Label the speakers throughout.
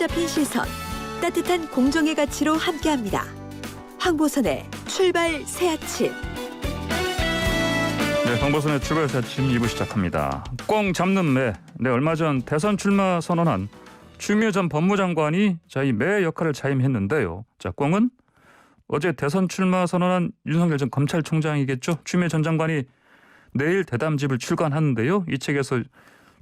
Speaker 1: 사로잡힌 시선, 따뜻한 공정의 가치로 함께합니다. 황보선의 출발 새 아침.
Speaker 2: 네, 황보선의 출발 새 아침 2부 시작합니다. 꽁 잡는 매. 네, 얼마 전 대선 출마 선언한 추미애 전 법무장관이 이 매 역할을 자임했는데요. 자, 꽁은 어제 대선 출마 선언한 윤석열 전 검찰총장이겠죠. 추미애 전 장관이 내일 대담집을 출간하는데요. 이 책에서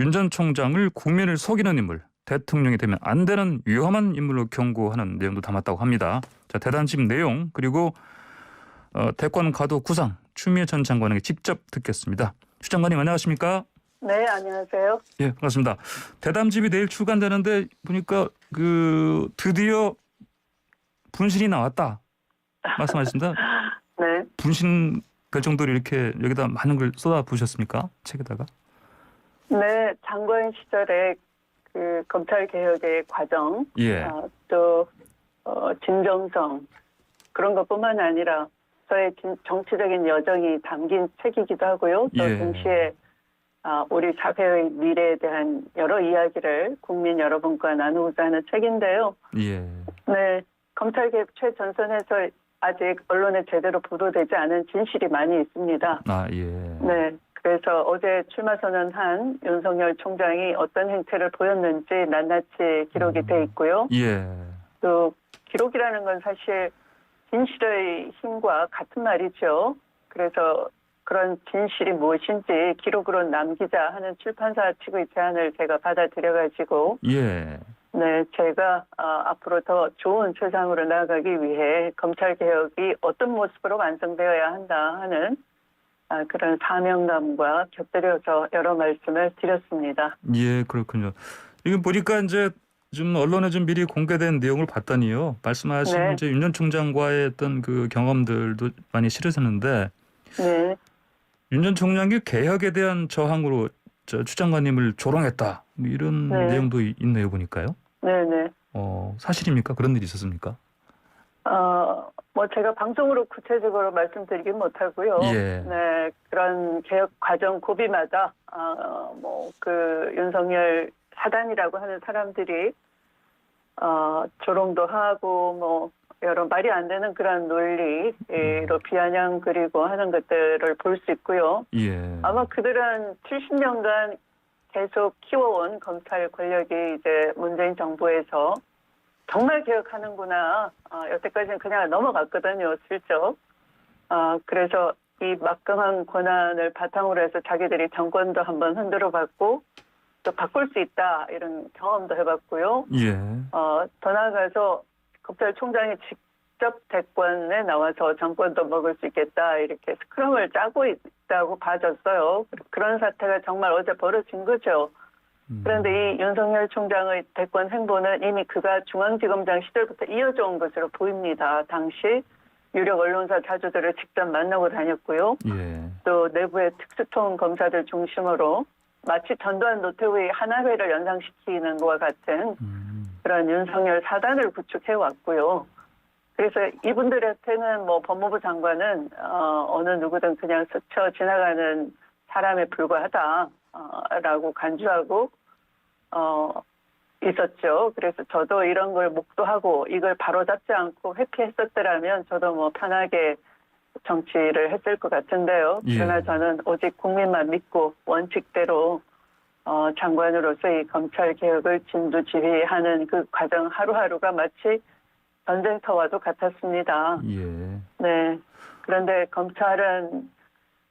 Speaker 2: 윤 전 총장을 국민을 속이는 인물, 대통령이 되면 안 되는 위험한 인물로 경고하는 내용도 담았다고 합니다. 자, 대담집 내용 그리고 대권 가도 구상 추미애 전 장관에게 직접 듣겠습니다. 추 장관님 안녕하십니까?
Speaker 3: 네, 안녕하세요.
Speaker 2: 예, 반갑습니다. 대담집이 내일 출간되는데 보니까 드디어 분신이 나왔다 말씀하셨습니다.
Speaker 3: 네.
Speaker 2: 분신 될 정도로 이렇게 여기다 많은 걸 쏟아부으셨습니까? 책에다가?
Speaker 3: 네, 장관 시절에 그 검찰 개혁의 과정,
Speaker 2: 예.
Speaker 3: 또 진정성 그런 것뿐만 아니라 저의 정치적인 여정이 담긴 책이기도 하고요. 또
Speaker 2: 예.
Speaker 3: 동시에 우리 사회의 미래에 대한 여러 이야기를 국민 여러분과 나누고자 하는 책인데요.
Speaker 2: 예.
Speaker 3: 네, 검찰 개혁 최전선에서 아직 언론에 제대로 보도되지 않은 진실이 많이 있습니다.
Speaker 2: 아, 예.
Speaker 3: 네. 그래서 어제 출마 선언한 윤석열 총장이 어떤 행태를 보였는지 낱낱이 기록이 돼 있고요.
Speaker 2: 예.
Speaker 3: 또 기록이라는 건 사실 진실의 힘과 같은 말이죠. 그래서 그런 진실이 무엇인지 기록으로 남기자 하는 출판사 측의 제안을 제가 받아들여가지고
Speaker 2: 예.
Speaker 3: 네, 제가 앞으로 더 좋은 세상으로 나아가기 위해 검찰개혁이 어떤 모습으로 완성되어야 한다 하는 그런 사명감과 곁들여서 여러 말씀을 드렸습니다.
Speaker 2: 예, 그렇군요. 이거 보니까 이제 좀 언론에 좀 미리 공개된 내용을 봤더니요. 말씀하신
Speaker 3: 네.
Speaker 2: 이제 윤 전 총장과의 어떤 그 경험들도 많이 실으셨는데
Speaker 3: 네,
Speaker 2: 윤 전 총장이 개혁에 대한 저항으로 추 장관님을 조롱했다. 뭐 이런
Speaker 3: 네.
Speaker 2: 내용도 있네요, 보니까요.
Speaker 3: 네, 네.
Speaker 2: 사실입니까? 그런 일이 있었습니까?
Speaker 3: 뭐 제가 방송으로 구체적으로 말씀드리긴 못하고요.
Speaker 2: 예.
Speaker 3: 네, 그런 개혁 과정 고비마다 윤석열 사단이라고 하는 사람들이 조롱도 하고 여러 말이 안 되는 그런 논리로 비아냥 그리고 하는 것들을 볼 수 있고요.
Speaker 2: 예.
Speaker 3: 아마 그들은 70년간 계속 키워온 검찰 권력이 이제 문재인 정부에서 정말 개혁하는구나. 여태까지는 그냥 넘어갔거든요, 슬쩍. 그래서 이 막강한 권한을 바탕으로 해서 자기들이 정권도 한번 흔들어 봤고 또 바꿀 수 있다 이런 경험도 해봤고요.
Speaker 2: 예.
Speaker 3: 더 나아가서 검찰총장이 직접 대권에 나와서 정권도 먹을 수 있겠다 이렇게 스크럼을 짜고 있다고 봐졌어요. 그런 사태가 정말 어제 벌어진 거죠. 그런데 이 윤석열 총장의 대권 행보는 이미 그가 중앙지검장 시절부터 이어져 온 것으로 보입니다. 당시 유력 언론사 자주들을 직접 만나고 다녔고요.
Speaker 2: 예.
Speaker 3: 또 내부의 특수통 검사들 중심으로 마치 전두환 노태우의 하나회를 연상시키는 것과 같은 그런 윤석열 사단을 구축해 왔고요. 그래서 이분들한테는 법무부 장관은 어느 누구든 그냥 스쳐 지나가는 사람에 불과하다라고 간주하고 있었죠. 그래서 저도 이런 걸 목도하고 이걸 바로잡지 않고 회피했었더라면 저도 편하게 정치를 했을 것 같은데요.
Speaker 2: 예.
Speaker 3: 그러나 저는 오직 국민만 믿고 원칙대로 장관으로서 이 검찰 개혁을 진두지휘하는 그 과정 하루하루가 마치 전쟁터와도 같았습니다.
Speaker 2: 예.
Speaker 3: 네. 그런데 검찰은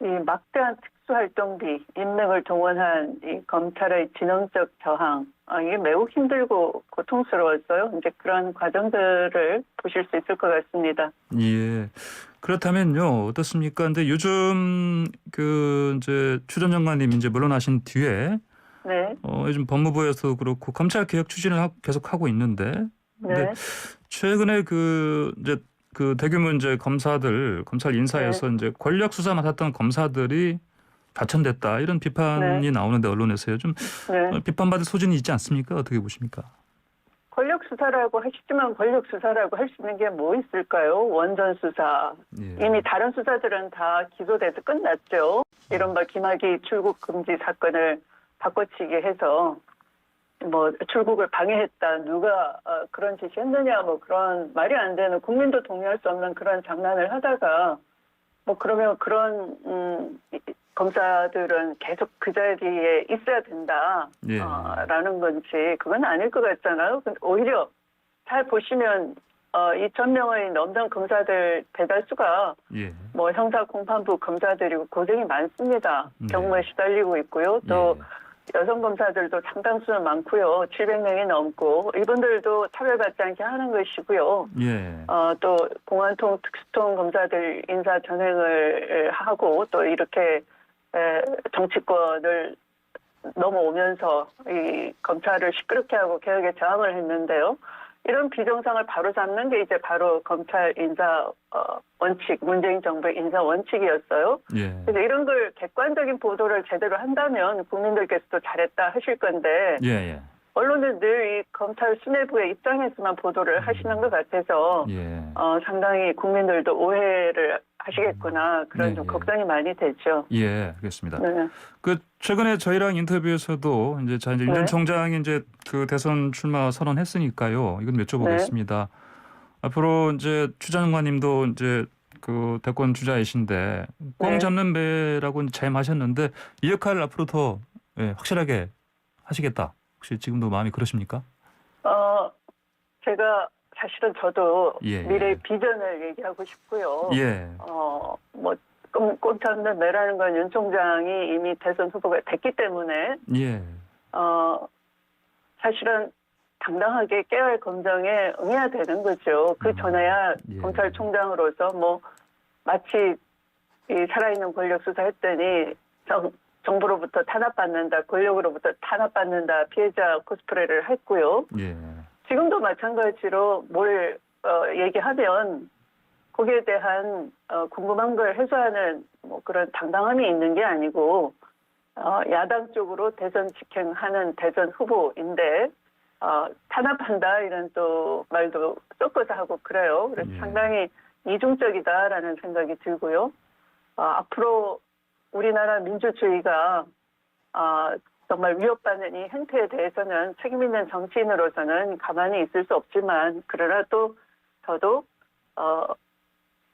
Speaker 3: 이 막대한 특수활동비, 인맥을 동원한 이 검찰의 진영적 저항, 이게 매우 힘들고 고통스러웠어요. 이제 그런 과정들을 보실 수 있을 것 같습니다.
Speaker 2: 예. 그렇다면요, 어떻습니까? 근데 요즘 이제 추 전 장관님 이제 물러나신 뒤에
Speaker 3: 네.
Speaker 2: 요즘 법무부에서 그렇고 검찰 개혁 추진을 계속 하고 있는데, 근데
Speaker 3: 네.
Speaker 2: 최근에 대규모 이제 검찰 인사에서
Speaker 3: 네.
Speaker 2: 이제 권력 수사 맡았던 검사들이 좌천됐다 이런 비판이
Speaker 3: 네.
Speaker 2: 나오는데 언론에서요, 좀
Speaker 3: 네.
Speaker 2: 비판받을 소진이 있지 않습니까? 어떻게 보십니까?
Speaker 3: 권력 수사라고 하시지만 권력 수사라고 할 수 있는 게 뭐 있을까요? 원전 수사.
Speaker 2: 예.
Speaker 3: 이미 다른 수사들은 다 기소돼서 끝났죠. 이른바 김학의 출국 금지 사건을 바꿔치기 해서 뭐 출국을 방해했다, 누가 그런 지시했느냐, 뭐 그런 말이 안 되는, 국민도 동의할 수 없는 그런 장난을 하다가 뭐 그러면 그런 검사들은 계속 그 자리에 있어야 된다,
Speaker 2: 예.
Speaker 3: 라는 건지 그건 아닐 것 같잖아요. 근데 오히려 잘 보시면 2,000명의 넘는 검사들 대다수가
Speaker 2: 예.
Speaker 3: 뭐 형사 공판부 검사들이고 고생이 많습니다.
Speaker 2: 네.
Speaker 3: 경무에 시달리고 있고요. 또
Speaker 2: 예.
Speaker 3: 여성 검사들도 상당수는 많고요. 700명이 넘고 이분들도 차별받지 않게 하는 것이고요.
Speaker 2: 예.
Speaker 3: 또 공안통 특수통 검사들 인사 전횡을 하고 또 이렇게 정치권을 넘어오면서 이 검찰을 시끄럽게 하고 개혁에 저항을 했는데요. 이런 비정상을 바로잡는 게 이제 바로 검찰 인사 원칙, 문재인 정부의 인사 원칙이었어요.
Speaker 2: 예.
Speaker 3: 그래서 이런 걸 객관적인 보도를 제대로 한다면 국민들께서도 잘했다 하실 건데
Speaker 2: 예. 예.
Speaker 3: 언론은 늘 이 검찰 수뇌부의 입장에서만 보도를 하시는 것 같아서
Speaker 2: 예.
Speaker 3: 상당히 국민들도 오해를 하시겠구나 그런
Speaker 2: 네,
Speaker 3: 좀
Speaker 2: 예.
Speaker 3: 걱정이 많이 되죠.
Speaker 2: 예, 알겠습니다.
Speaker 3: 네.
Speaker 2: 그 최근에 저희랑 인터뷰에서도 이제 윤 전
Speaker 3: 네.
Speaker 2: 총장이 이제 그 대선 출마 선언했으니까요. 이건 여쭤보겠습니다. 앞으로 이제 추 장관님도 이제 그 대권 주자이신데 꽁
Speaker 3: 네.
Speaker 2: 잡는 배라고 자임하셨는데 이 역할을 앞으로 더 확실하게 하시겠다. 혹시 지금도 마음이 그러십니까?
Speaker 3: 제가 사실은 저도
Speaker 2: 예,
Speaker 3: 미래의
Speaker 2: 예.
Speaker 3: 비전을 얘기하고 싶고요.
Speaker 2: 예.
Speaker 3: 뭐 꼭 잡는 매라는 건 윤 총장이 이미 대선 후보가 됐기 때문에
Speaker 2: 예.
Speaker 3: 사실은 당당하게 깨알 검증에 응해야 되는 거죠. 그 전에야
Speaker 2: 예.
Speaker 3: 검찰총장으로서 뭐 마치 이 살아있는 권력 수사했더니 정부로부터 탄압받는다, 권력으로부터 탄압받는다, 피해자 코스프레를 했고요.
Speaker 2: 예.
Speaker 3: 지금도 마찬가지로 뭘 얘기하면 거기에 대한 궁금한 걸 해소하는 뭐 그런 당당함이 있는 게 아니고 야당 쪽으로 대선 직행하는 대선 후보인데 탄압한다 이런 또 말도 섞어서 하고 그래요. 그래서
Speaker 2: 예.
Speaker 3: 상당히 이중적이다라는 생각이 들고요. 앞으로 우리나라 민주주의가 정말 위협받는 이 행태에 대해서는 책임 있는 정치인으로서는 가만히 있을 수 없지만 그러나 또 저도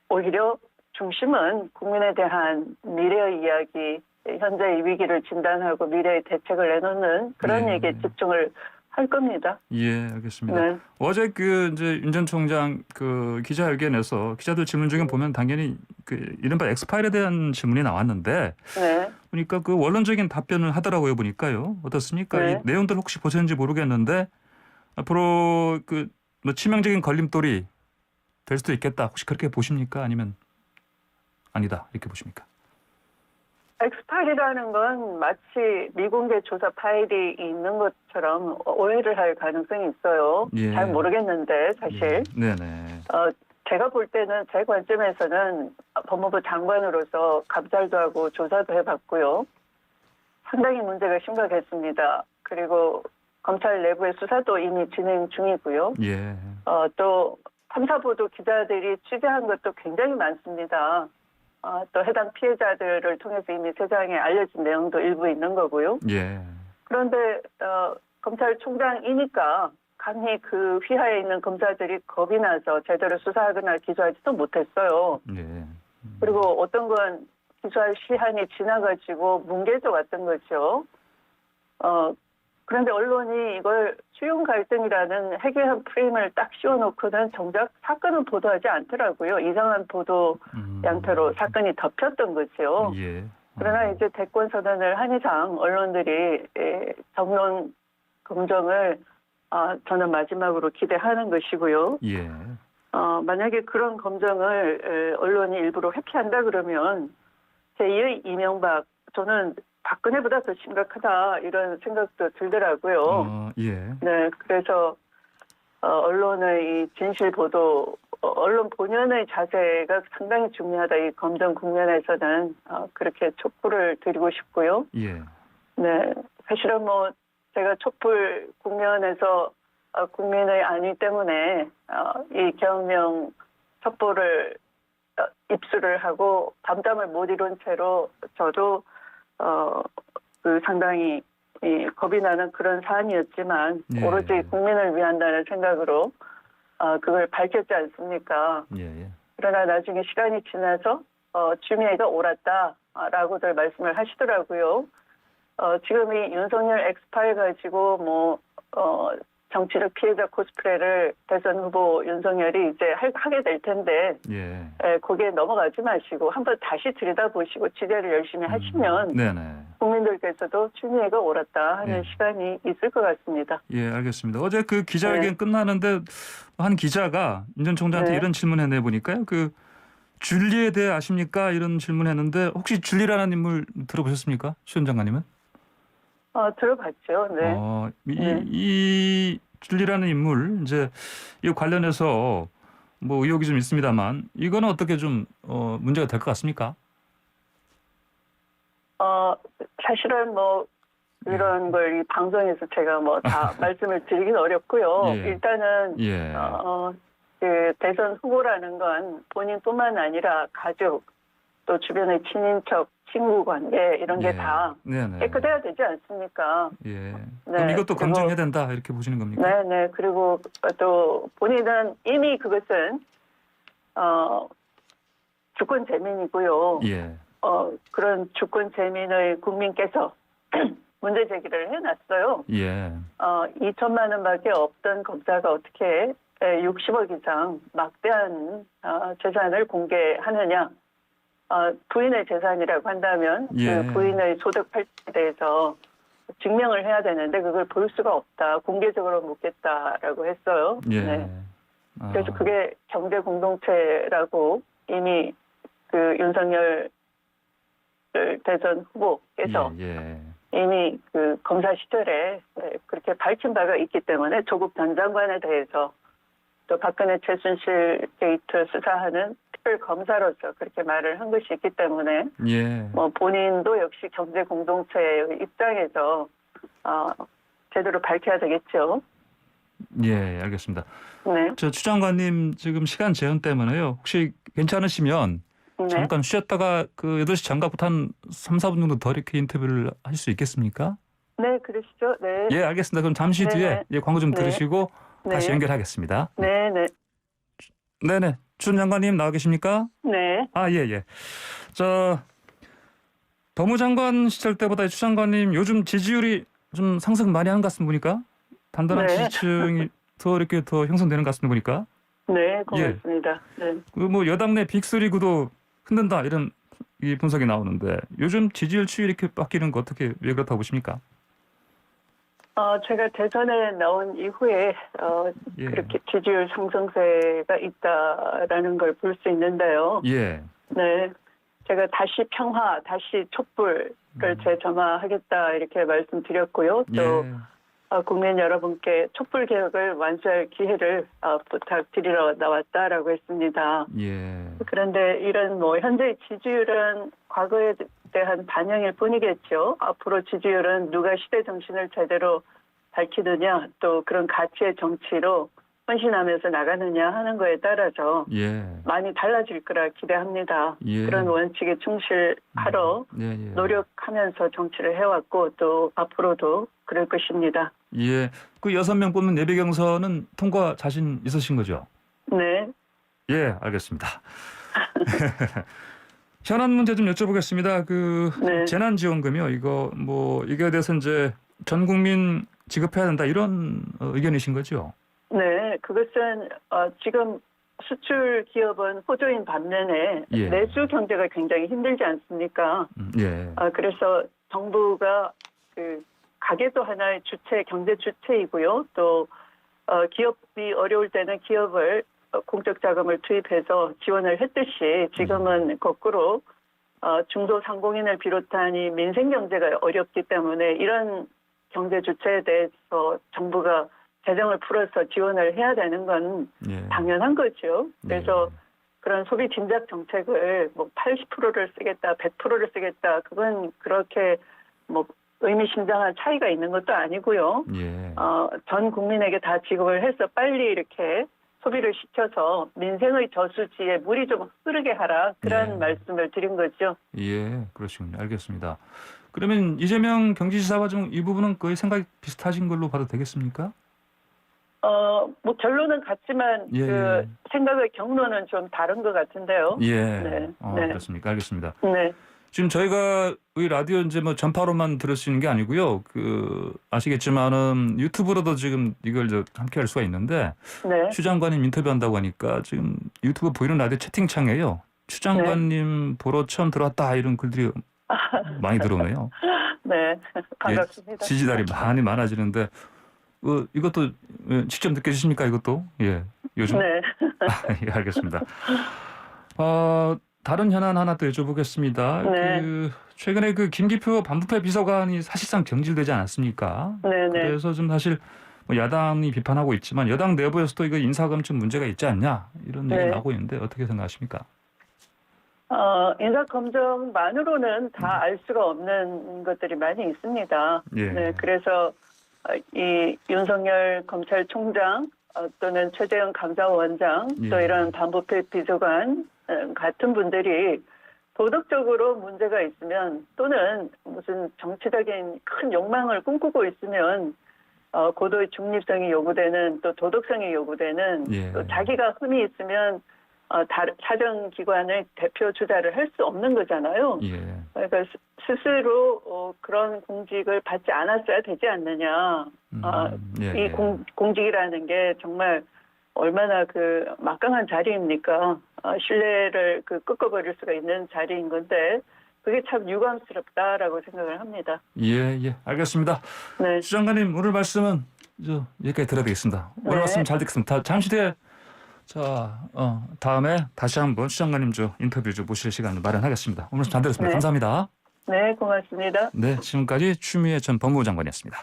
Speaker 3: 오히려 중심은 국민에 대한 미래의 이야기, 현재의 위기를 진단하고 미래의 대책을 내놓는 그런
Speaker 2: 네.
Speaker 3: 얘기에 집중을 할 겁니다.
Speaker 2: 예, 알겠습니다.
Speaker 3: 네.
Speaker 2: 어제 그 이제 윤 전 총장 그 기자회견에서 기자들 질문 중에 보면 당연히 그 이른바 엑스파일에 대한 질문이 나왔는데
Speaker 3: 네.
Speaker 2: 보니까 그 원론적인 답변을 하더라고요 보니까요. 어떻습니까?
Speaker 3: 네.
Speaker 2: 이 내용들 혹시 보셨는지 모르겠는데 앞으로 그 뭐 치명적인 걸림돌이 될 수도 있겠다. 혹시 그렇게 보십니까? 아니면 아니다 이렇게 보십니까?
Speaker 3: 엑스파일이라는 건 마치 미공개 조사 파일이 있는 것처럼 오해를 할 가능성이 있어요.
Speaker 2: 예.
Speaker 3: 잘 모르겠는데 사실.
Speaker 2: 네네.
Speaker 3: 제가 볼 때는 제 관점에서는 법무부 장관으로서 감찰도 하고 조사도 해봤고요. 상당히 문제가 심각했습니다. 그리고 검찰 내부의 수사도 이미 진행 중이고요.
Speaker 2: 예.
Speaker 3: 또 탐사보도 기자들이 취재한 것도 굉장히 많습니다. 또 해당 피해자들을 통해서 이미 세상에 알려진 내용도 일부 있는 거고요.
Speaker 2: 예.
Speaker 3: 그런데 검찰총장이니까 감히 그 휘하에 있는 검사들이 겁이 나서 제대로 수사하거나 기소하지도 못했어요.
Speaker 2: 예.
Speaker 3: 그리고 어떤 건 기소할 시한이 지나가지고 뭉개져 왔던 거죠. 그런데 언론이 이걸 수용 갈등이라는 해괴한 프레임을 딱 씌워놓고는 정작 사건은 보도하지 않더라고요. 이상한 보도 양태로 사건이 덮였던 거죠.
Speaker 2: 예.
Speaker 3: 그러나 이제 대권 선언을 한 이상 언론들이 정론 검증을 저는 마지막으로 기대하는 것이고요.
Speaker 2: 예.
Speaker 3: 만약에 그런 검증을 언론이 일부러 회피한다 그러면 제2의 이명박, 저는 박근혜보다 더 심각하다 이런 생각도 들더라고요.
Speaker 2: 예.
Speaker 3: 네, 그래서 언론의 이 진실 보도, 언론 본연의 자세가 상당히 중요하다. 이 검증 국면에서는 그렇게 촉구를 드리고 싶고요.
Speaker 2: 예.
Speaker 3: 네, 사실은 뭐 제가 촛불 국면에서 국민의 안위 때문에 이 계엄령 첩보를 입수를 하고 밤잠을 못 이룬 채로 저도 상당히 겁이 나는 그런 사안이었지만
Speaker 2: 예.
Speaker 3: 오로지 국민을 위한다는 생각으로 그걸 밝혔지 않습니까?
Speaker 2: 예, 예.
Speaker 3: 그러나 나중에 시간이 지나서 추미애가 옳았다라고들 말씀을 하시더라고요. 지금 이 윤석열 엑스파일 가지고 정치적 피해자 코스프레를 대선 후보 윤석열이 이제 하게 될 텐데
Speaker 2: 예.
Speaker 3: 거기에 넘어가지 마시고 한번 다시 들여다보시고 지대를 열심히 하시면
Speaker 2: 네네.
Speaker 3: 국민들께서도 추미애가 옳았다 하는
Speaker 2: 예.
Speaker 3: 시간이 있을 것 같습니다.
Speaker 2: 예, 알겠습니다. 어제 그 기자회견
Speaker 3: 네.
Speaker 2: 끝나는데 한 기자가 윤 전 총장한테
Speaker 3: 네.
Speaker 2: 이런 질문했네 보니까요. 그 줄리에 대해 아십니까? 이런 질문했는데 혹시 줄리라는 인물 들어보셨습니까? 추현 장관님은?
Speaker 3: 들어봤죠. 네.
Speaker 2: 이 줄리라는 인물 이제 이 관련해서 뭐 의혹이 좀 있습니다만 이거는 어떻게 좀 문제가 될 것 같습니까?
Speaker 3: 사실은 이런 걸 이 방송에서 제가 다 말씀을 드리긴 어렵고요.
Speaker 2: 예.
Speaker 3: 일단은
Speaker 2: 예.
Speaker 3: 그 대선 후보라는 건 본인뿐만 아니라 가족 또 주변의 친인척, 친구 관계 이런 게 다
Speaker 2: 네네.
Speaker 3: 깨끗해야 되지 않습니까?
Speaker 2: 예. 그럼
Speaker 3: 네,
Speaker 2: 이것도
Speaker 3: 그리고-
Speaker 2: 검증해야 된다 이렇게 보시는 겁니까?
Speaker 3: 네네. 그리고 또 본인은 이미 그것은 주권 재민이고요.
Speaker 2: 예.
Speaker 3: 그런 주권 재민의 국민께서 문제 제기를 해놨어요.
Speaker 2: 예.
Speaker 3: 2천만 원밖에 없던 검사가 어떻게 60억 이상 막대한 재산을 공개하느냐. 부인의 재산이라고 한다면
Speaker 2: 예.
Speaker 3: 그 부인의 소득 팔자에 대해서 증명을 해야 되는데 그걸 볼 수가 없다. 공개적으로 묻겠다라고 했어요.
Speaker 2: 예.
Speaker 3: 네. 그래서 그게 경제 공동체라고 이미 그 윤석열 대선 후보께서
Speaker 2: 예.
Speaker 3: 이미 그 검사 시절에 그렇게 밝힌 바가 있기 때문에 조국 전 장관에 대해서 또 박근혜 최순실 게이트 수사하는 특별 검사로서 그렇게 말을 한 것이 있기 때문에
Speaker 2: 예.
Speaker 3: 본인도 역시 경제 공동체의 입장에서 제대로 밝혀야 되겠죠.
Speaker 2: 예, 알겠습니다.
Speaker 3: 네.
Speaker 2: 추 장관님 지금 시간 제한 때문에요. 혹시 괜찮으시면
Speaker 3: 네.
Speaker 2: 잠깐 쉬었다가 그 8시 장갑부터 한 3, 4분 정도 더 이렇게 인터뷰를 하실 수 있겠습니까?
Speaker 3: 네, 그러시죠. 네.
Speaker 2: 예, 알겠습니다. 그럼 잠시
Speaker 3: 네네.
Speaker 2: 뒤에 광고 좀
Speaker 3: 네.
Speaker 2: 들으시고 다시
Speaker 3: 네.
Speaker 2: 연결하겠습니다.
Speaker 3: 네, 네.
Speaker 2: 네네. 추 장관님 나와 계십니까?
Speaker 3: 네.
Speaker 2: 예. 법무장관 시절 때보다 추 장관님 요즘 지지율이 좀 상승 많이 하는 것 같습니다. 보니까 단단한
Speaker 3: 네.
Speaker 2: 지지층이 더 형성되는 것 같습니다. 보니까.
Speaker 3: 네, 고맙습니다. 네.
Speaker 2: 그 여당 내 빅3 구도 흔든다 이런 이 분석이 나오는데 요즘 지지율 추이 이렇게 바뀌는 거 어떻게 왜 그렇다고 보십니까?
Speaker 3: 제가 대선에 나온 이후에
Speaker 2: 예.
Speaker 3: 그렇게 지지율 상승세가 있다라는 걸 볼 수 있는데요.
Speaker 2: 예.
Speaker 3: 네, 제가 다시 평화, 다시 촛불을 재점화하겠다 이렇게 말씀드렸고요. 또
Speaker 2: 예.
Speaker 3: 국민 여러분께 촛불 개혁을 완수할 기회를 부탁드리러 나왔다라고 했습니다.
Speaker 2: 예.
Speaker 3: 그런데 이런 현재 지지율은 과거에 대한 반영일 뿐이겠죠. 앞으로 지지율은 누가 시대 정신을 제대로 밝히느냐 또 그런 가치의 정치로 헌신하면서 나가느냐 하는 거에 따라서
Speaker 2: 예.
Speaker 3: 많이 달라질 거라 기대합니다.
Speaker 2: 예.
Speaker 3: 그런 원칙에 충실하러
Speaker 2: 예.
Speaker 3: 노력하면서 정치를 해왔고 또 앞으로도 그럴 것입니다.
Speaker 2: 예. 그 6명 뽑는 예비 경선은 통과 자신 있으신 거죠?
Speaker 3: 네.
Speaker 2: 예, 알겠습니다. 현안 문제 좀 여쭤보겠습니다.
Speaker 3: 네.
Speaker 2: 재난지원금이요. 이거에 대해서 이제 전 국민 지급해야 된다 이런 의견이신 거죠?
Speaker 3: 네, 그것은 지금 수출 기업은 호조인 반면에
Speaker 2: 예.
Speaker 3: 내수 경제가 굉장히 힘들지 않습니까?
Speaker 2: 예.
Speaker 3: 그래서 정부가 그 가게도 하나의 경제 주체이고요. 또 기업이 어려울 때는 기업을 공적 자금을 투입해서 지원을 했듯이 지금은 거꾸로 중소상공인을 비롯한 이 민생 경제가 어렵기 때문에 이런 경제 주체에 대해서 정부가 재정을 풀어서 지원을 해야 되는 건
Speaker 2: 예.
Speaker 3: 당연한 거죠. 그래서 그런 소비 진작 정책을 80%를 쓰겠다, 100%를 쓰겠다, 그건 그렇게 의미심장한 차이가 있는 것도 아니고요.
Speaker 2: 예.
Speaker 3: 전 국민에게 다 지급을 해서 빨리 이렇게 소비를 시켜서 민생의 저수지에 물이 좀 흐르게 하라 그런
Speaker 2: 예.
Speaker 3: 말씀을 드린 거죠.
Speaker 2: 예, 그러시군요. 알겠습니다. 그러면 이재명 경기지사와 좀 이 부분은 거의 생각이 비슷하신 걸로 봐도 되겠습니까?
Speaker 3: 뭐 결론은 같지만
Speaker 2: 예,
Speaker 3: 그
Speaker 2: 예.
Speaker 3: 생각의 경로는 좀 다른 것 같은데요.
Speaker 2: 예.
Speaker 3: 네. 네.
Speaker 2: 그렇습니까? 알겠습니다.
Speaker 3: 네.
Speaker 2: 지금 저희가 이 라디오 이제 뭐 전파로만 들을 수 있는 게 아니고요. 그 아시겠지만은 유튜브로도 지금 이걸 함께 할 수가 있는데
Speaker 3: 네.
Speaker 2: 추 장관님 인터뷰한다고 하니까 지금 유튜브 보이는 라디오 채팅창에요. 추 장관님 보러 처음 들어왔다 이런 글들이 많이 들어오네요.
Speaker 3: 네. 반갑습니다.
Speaker 2: 예, 지지달이 많이 많아지는데 이것도 직접 느껴지십니까? 이것도 요즘.
Speaker 3: 네.
Speaker 2: 예, 알겠습니다. 다른 현안 하나 또 여쭤보겠습니다.
Speaker 3: 네.
Speaker 2: 최근에 그 김기표 반부패 비서관이 사실상 경질되지 않았습니까?
Speaker 3: 네. 네.
Speaker 2: 그래서 좀 사실 뭐 야당이 비판하고 있지만 여당 내부에서도 이거 인사검증 문제가 있지 않냐 이런 얘기
Speaker 3: 네.
Speaker 2: 나오고 있는데 어떻게 생각하십니까?
Speaker 3: 인사검증만으로는 다 알 수가 없는 것들이 많이 있습니다.
Speaker 2: 예.
Speaker 3: 네, 그래서 이 윤석열 검찰총장 또는 최재형 감사원장 또
Speaker 2: 예.
Speaker 3: 이런 반부패 비서관 같은 분들이 도덕적으로 문제가 있으면 또는 무슨 정치적인 큰 욕망을 꿈꾸고 있으면 고도의 중립성이 요구되는 또 도덕성이 요구되는
Speaker 2: 예.
Speaker 3: 또 자기가 흠이 있으면 사정기관의 대표 주자를 할 수 없는 거잖아요.
Speaker 2: 예.
Speaker 3: 그러니까 스스로 그런 공직을 받지 않았어야 되지 않느냐.
Speaker 2: 예.
Speaker 3: 이 공직이라는 게 정말 얼마나 그 막강한 자리입니까? 신뢰를 꺾어버릴 수가 있는 자리인 건데 그게 참 유감스럽다라고 생각을 합니다.
Speaker 2: 예. 알겠습니다.
Speaker 3: 네.
Speaker 2: 추 장관님 오늘 말씀은 여기까지 들어야 되겠습니다. 오늘
Speaker 3: 네.
Speaker 2: 말씀 잘 듣겠습니다. 잠시 뒤에 다음에 다시 한번 추 장관님 인터뷰 모실 시간을 마련하겠습니다. 오늘 말씀 잘 들었습니다.
Speaker 3: 네.
Speaker 2: 감사합니다.
Speaker 3: 네, 고맙습니다.
Speaker 2: 네, 지금까지 추미애 전 법무부 장관이었습니다.